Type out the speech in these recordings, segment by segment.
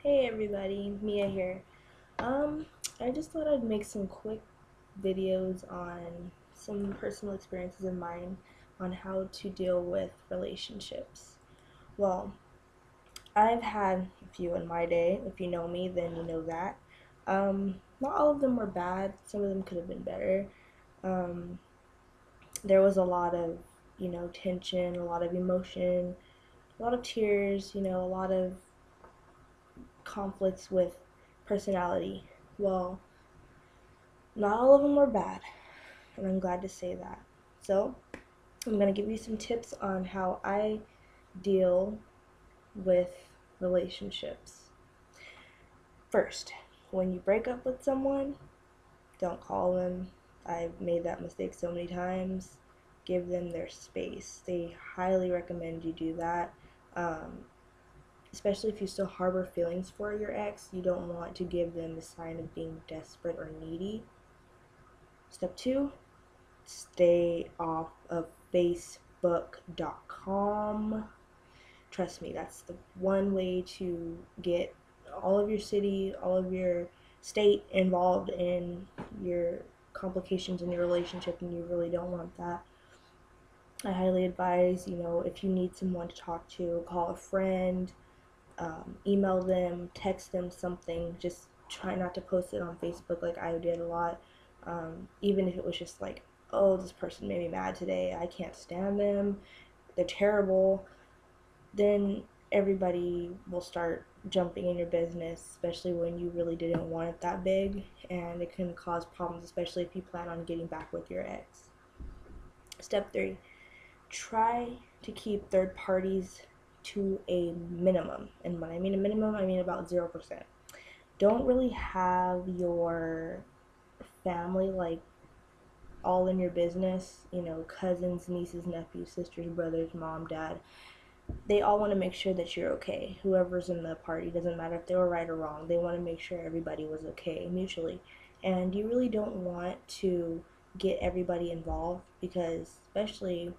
Hey everybody, Mia here. Um, I just thought I'd make some quick videos on some personal experiences of mine on how to deal with relationships. Well, I've had a few in my day. If you know me, then you know that. Not all of them were bad. Some of them could have been better. Um, there was a lot of, tension, a lot of emotion, a lot of tears, a lot of conflicts with personality. Well, not all of them were bad, and I'm glad to say that. So, I'm going to give you some tips on how I deal with relationships. First, when you break up with someone, don't call them. I've made that mistake so many times. Give them their space. They highly recommend you do that. Um, Especially if you still harbor feelings for your ex, you don't want to give them the sign of being desperate or needy. Step two, stay off of Facebook.com. Trust me, that's the one way to get all of your city, all of your state involved in your complications in your relationship, and you really don't want that. I highly advise, if you need someone to talk to, call a friend, email them, text them something. Just try not to post it on Facebook like I did a lot. Even if it was just like, oh, this person made me mad today. I can't stand them. They're terrible. Then everybody will start jumping in your business, especially when you really didn't want it that big. And it can cause problems, especially if you plan on getting back with your ex. Step three, try to keep third parties to a minimum. And when I mean a minimum, I mean about 0%. Don't really have your family like all in your business, cousins, nieces, nephews, sisters, brothers, mom, dad. They all want to make sure that you're okay. Whoever's in the party, doesn't matter if they were right or wrong, they want to make sure everybody was okay mutually. And you really don't want to get everybody involved because, especially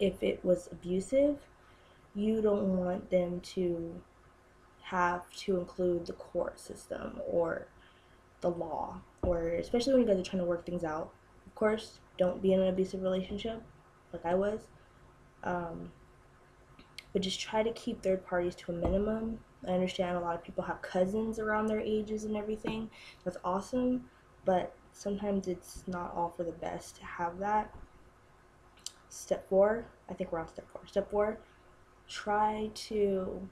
if it was abusive, you don't want them to have to include the court system or the law, or especially when you guys are trying to work things out. Of course, don't be in an abusive relationship like I was, um, but just try to keep third parties to a minimum. I understand a lot of people have cousins around their ages and everything. That's awesome, but sometimes it's not all for the best to have that. Step four, I think we're on step four. Step four, try to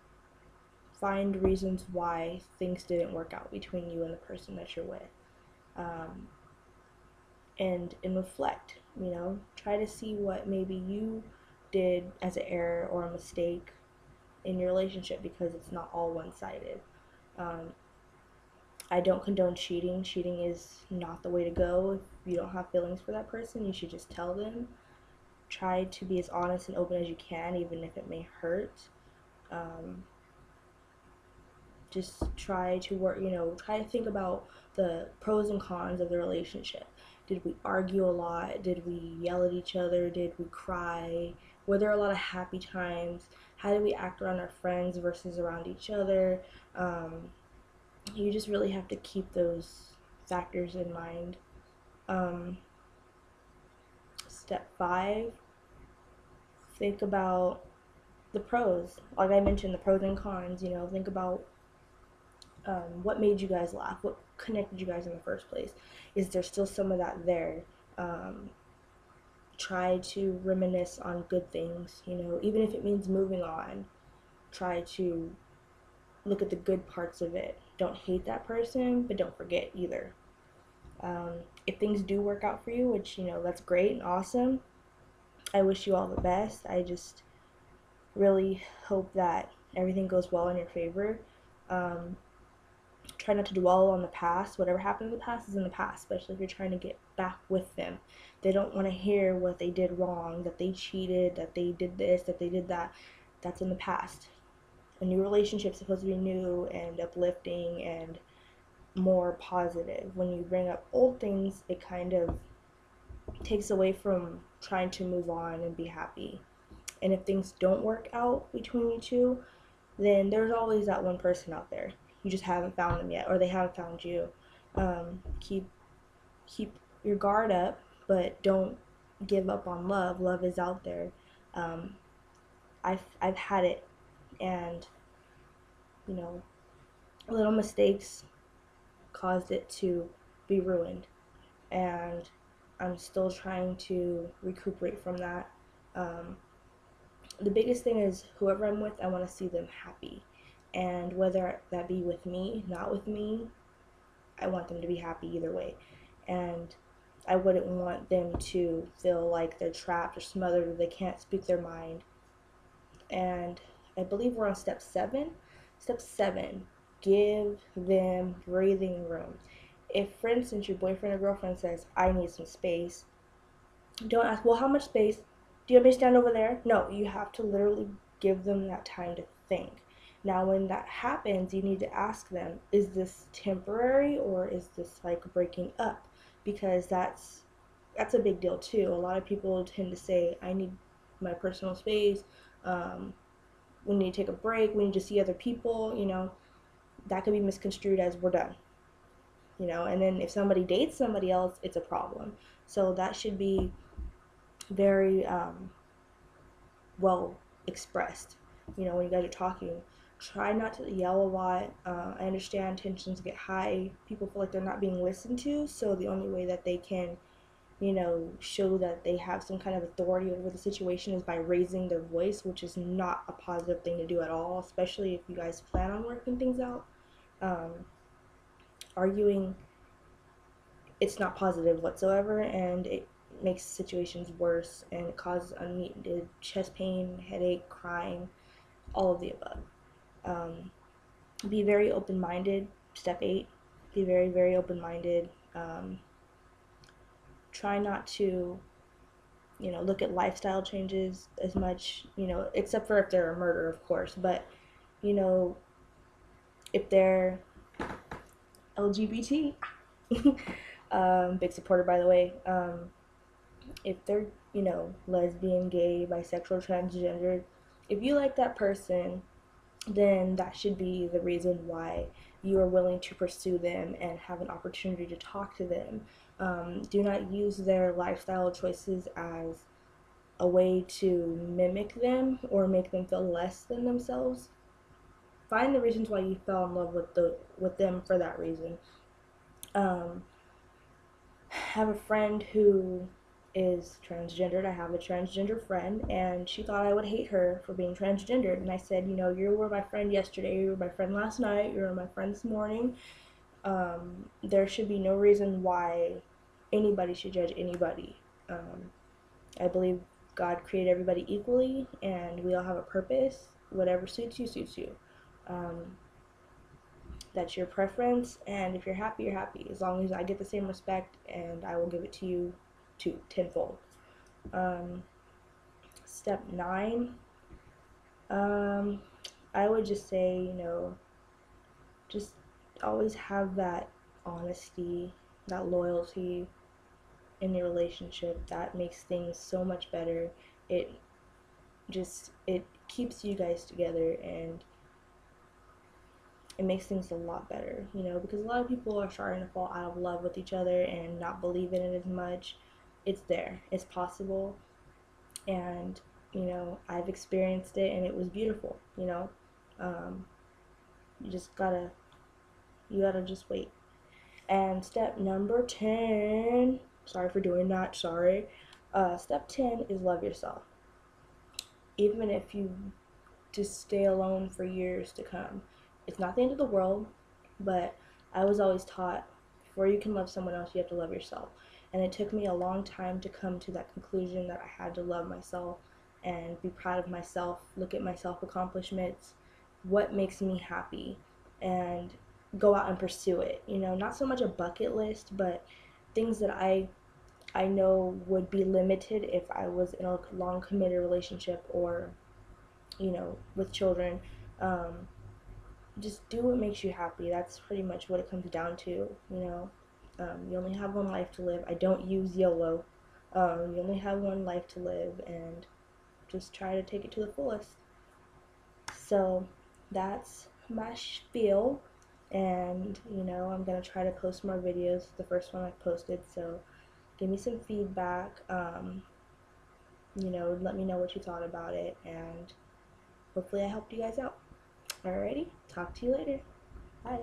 find reasons why things didn't work out between you and the person that you're with. Um, and reflect, try to see what maybe you did as an error or a mistake in your relationship because it's not all one-sided. um, I don't condone cheating. Cheating is not the way to go. If you don't have feelings for that person, you should just tell them. Try to be as honest and open as you can, even if it may hurt. um, just try to work, try to think about the pros and cons of the relationship. Did we argue a lot? Did we yell at each other? Did we cry? Were there a lot of happy times? How did we act around our friends versus around each other? um, you just really have to keep those factors in mind. um, Step five, think about the pros. Like I mentioned, the pros and cons. Think about what made you guys laugh, what connected you guys in the first place. Is there still some of that there? um, Try to reminisce on good things, even if it means moving on. Try to look at the good parts of it. Don't hate that person, but don't forget either. um, if things do work out for you, which that's great and awesome, I wish you all the best. I just really hope that everything goes well in your favor. um, Try not to dwell on the past. Whatever happened in the past is in the past, especially if you're trying to get back with them. They don't want to hear what they did wrong, that they cheated, that they did this, that they did that. That's in the past. A new relationship is supposed to be new and uplifting and more positive. When you bring up old things, it kind of takes away from trying to move on and be happy. And if things don't work out between you two, then there's always that one person out there. You just haven't found them yet, or they haven't found you. Keep your guard up, but don't give up on love. Love is out there. Um, I've had it, and you know, little mistakes caused it to be ruined, and I'm still trying to recuperate from that. Um, the biggest thing is whoever I'm with, I want to see them happy, and whether that be with me, not with me, I want them to be happy either way, and I wouldn't want them to feel like they're trapped or smothered or they can't speak their mind. And I believe we're on step 7. Step 7, give them breathing room. If, for instance, your boyfriend or girlfriend says, I need some space, don't ask, well, how much space? Do you want me to stand over there? No, you have to literally give them that time to think. Now, when that happens, you need to ask them, is this temporary or is this like breaking up? Because that's a big deal too. A lot of people tend to say, I need my personal space. Um, we need to take a break. We need to see other people. That could be misconstrued as we're done. And then if somebody dates somebody else, it's a problem. So that should be very well expressed. When you guys are talking, try not to yell a lot. I understand tensions get high. People feel like they're not being listened to, so the only way that they can, show that they have some kind of authority over the situation is by raising their voice, which is not a positive thing to do at all, especially if you guys plan on working things out. Um, Arguing, it's not positive whatsoever, and it makes situations worse, and it causes unneeded chest pain, headache, crying, all of the above. Um, be very open-minded. Step 8, be very, very open-minded. Try not to, look at lifestyle changes as much, except for if they're a murder, of course. But, you know, if they're LGBT, big supporter, by the way. If they're, lesbian, gay, bisexual, transgender, if you like that person, then that should be the reason why you are willing to pursue them and have an opportunity to talk to them. Do not use their lifestyle choices as a way to mimic them or make them feel less than themselves. Find the reasons why you fell in love with them for that reason. Have a friend who is transgendered. I have a transgender friend, and she thought I would hate her for being transgendered. And I said, you were my friend yesterday, you were my friend last night, you were my friend this morning. There should be no reason why anybody should judge anybody. I believe God created everybody equally, and we all have a purpose. Whatever suits you, suits you. Um, that's your preference, and if you're happy, you're happy. As long as I get the same respect, and I will give it to you too, tenfold. Um, Step 9, I would just say, just always have that honesty, that loyalty in your relationship. That makes things so much better. It keeps you guys together, and it makes things a lot better, because a lot of people are starting to fall out of love with each other and not believe in it as much. It's there, it's possible, and I've experienced it, and it was beautiful. Um, you just gotta just wait. And step number 10, sorry for doing that, sorry. Step 10 is love yourself. Even if you just stay alone for years to come, it's not the end of the world, but I was always taught before you can love someone else, you have to love yourself. And it took me a long time to come to that conclusion that I had to love myself and be proud of myself, look at my self accomplishments, what makes me happy, and go out and pursue it. Not so much a bucket list, but things that I know would be limited if I was in a long committed relationship or with children. Um, just do what makes you happy. That's pretty much what it comes down to. You only have one life to live. I don't use YOLO. You only have one life to live, and just try to take it to the fullest. So that's my spiel. And I'm gonna try to post more videos. The first one I posted, so give me some feedback. Let me know what you thought about it, and hopefully I helped you guys out. Alrighty, talk to you later. Bye.